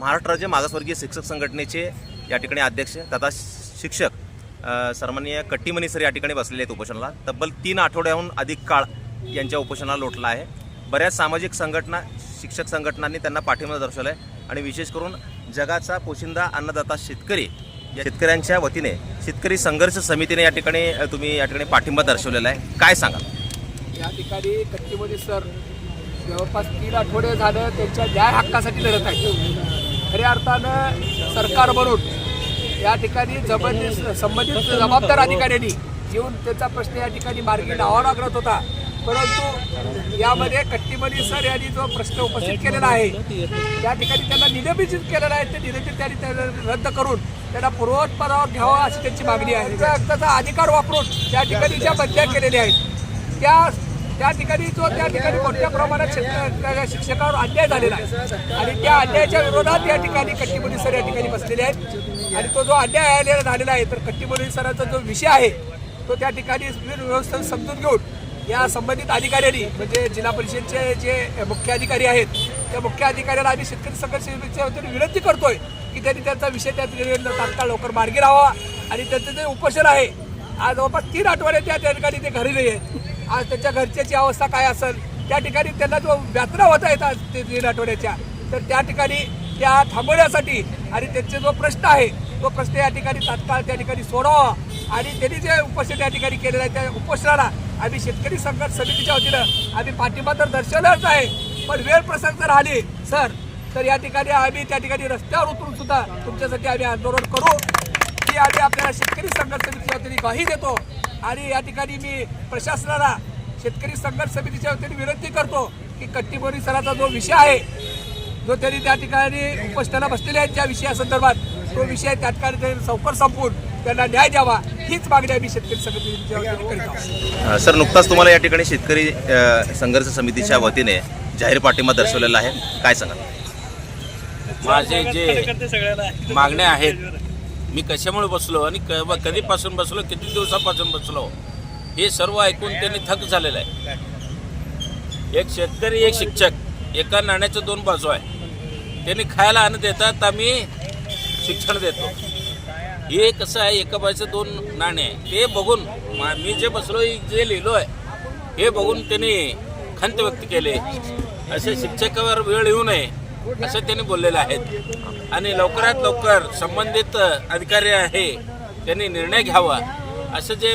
महाराष्ट्र राज्य मागासवर्गीय शिक्षक संघटनेचे या ठिकाणी अध्यक्ष तथा शिक्षक सन्माननीय कट्टीमनी सर या ठिकाणी बसलेले आहेत उपोषणाला। तब्बल 3 आठवड्याहून अधिक काळ यांच्या उपोषणाला लोटला आहे। बऱ्याच सामाजिक संघटना, शिक्षक संघटनांनी त्यांना पाठिंबा दर्शवला आहे आणि विशेष करून जगाचा पोशिंदा अन्नदाता शेतकरी या शेतकऱ्यांच्या वतीने शेतकरी संघर्ष समितीने या ठिकाणी पाठिंबा दर्शवलेला आहे। काय सांगाल? या ठिकाणी कट्टीमनी सर जवळपास 3 आठवडे झालं त्यांच्या न्याय हक्कासाठी लढत आहेत। खऱ्या अर्थानं सरकार म्हणून या ठिकाणी संबंधित जबाबदार अधिकाऱ्यांनी येऊन त्याचा प्रश्न या ठिकाणी मार्गी लावावा लागत होता, परंतु यामध्ये कट्टीमनी सर यांनी जो प्रश्न उपस्थित केलेला आहे त्या ठिकाणी त्यांना निलंबित केलेला आहे। ते निलंबित त्यांनी रद्द करून त्यांना पूर्ववत पदावर घ्यावा अशी त्यांची मागणी आहे। त्याचा अधिकार वापरून त्या ठिकाणी ज्या बदल्या केलेल्या आहेत त्या ठिकाणी मोठ्या प्रमाणात शिक्षकांवर अन्याय झालेला आहे आणि त्या अन्यायाच्या विरोधात या ठिकाणी कट्टीमनी सर या ठिकाणी बसलेले आहेत। आणि तो जो अन्याय झालेला आहे तर कट्टीमनी सरांचा जो विषय आहे तो त्या ठिकाणी व्यवस्था समजून घेऊन या संबंधित अधिकाऱ्यांनी म्हणजे जिल्हा परिषदेचे जे मुख्य अधिकारी आहेत त्या मुख्य अधिकाऱ्याला आम्ही शेतकरी संघर्ष समितीच्या वतीने विनंती करतोय की त्यांनी त्यांचा विषय त्या तात्काळ लवकर मार्गी लावा आणि त्यांचं जे उपोषण आहे आज जवळपास 3 आठवडे त्या ठिकाणी ते घरी नाही आहेत। आज त्यांच्या घरच्याची अवस्था काय असेल त्या ठिकाणी त्यांना जो यात्रा होता येतात ते 3 आठवड्याच्या तर त्या ठिकाणी त्या थांबवण्यासाठी आणि त्यांचे जो प्रश्न आहे तो प्रश्न या ठिकाणी तात्काळ त्या ठिकाणी सोडावा आणि त्यांनी जे उपोषण या ठिकाणी केलेलं आहे त्या उपोषणाला आम्ही शेतकरी संघर्ष समितीच्या वतीनं आम्ही पाठिंबा तर दर्शवलाच आहे, पण वेळ प्रसंग जर आले सर तर या ठिकाणी आम्ही त्या ठिकाणी रस्त्यावर उतरून सुद्धा तुमच्यासाठी आम्ही आंदोलन करू ही आम्ही आपल्याला शेतकरी संघर्ष समितीच्या वतीने ग्वाही देतो। आणि या ठिकाणी मी प्रशासनाला शेतकरी संघर्ष समितीच्या वतीने विनंती करतो की कट्टीमनी सरांचा जो विषय आहे जो त्यांनी त्या ठिकाणी उपोषणाला बसलेले आहेत ज्या विषयासंदर्भात तो विषय त्या ठिकाणी लवकर संपवून त्यांना न्याय द्यावा हीच मागणी आम्ही शेतकरी समितीच्या वतीने करीत आहोत। सर, नुकताच तुम्हाला या ठिकाणी शेतकरी संघर्ष समितीच्या वतीने जाहीर पाठिंबा दर्शवलेला आहे, काय सांगाल? माझे जे मागण्या आहेत मी कशामुळे बसलो आणि कधीपासून बसलो, किती दिवसापासून बसलो हे सर्व ऐकून त्यांनी थक झालेलं आहे। एक शेतकरी एक शिक्षक एका नाण्याच्या 2 बाजू आहे। त्यांनी खायला अन्न देतात, आम्ही शिक्षण देतो। हे कसं आहे, एका बाजूचे 2 नाणे आहे। ते बघून मी जे बसलो जे लिहिलो आहे हे बघून त्यांनी खंत व्यक्त केले। असे शिक्षकावर वेळ येऊ नये असं त्यांनी बोललेलं आहेत आणि लवकरात लवकर संबंधित अधिकारी आहे त्यांनी निर्णय घ्यावा असं जे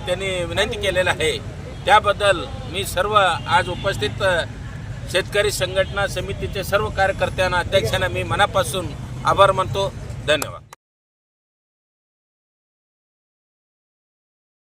त्यांनी विनंती केलेलं आहे त्याबद्दल मी सर्व आज उपस्थित शेतकरी संघटना समितीचे सर्व कार्यकर्त्यांना, अध्यक्षांना मी मनापासून आभार मानतो। धन्यवाद।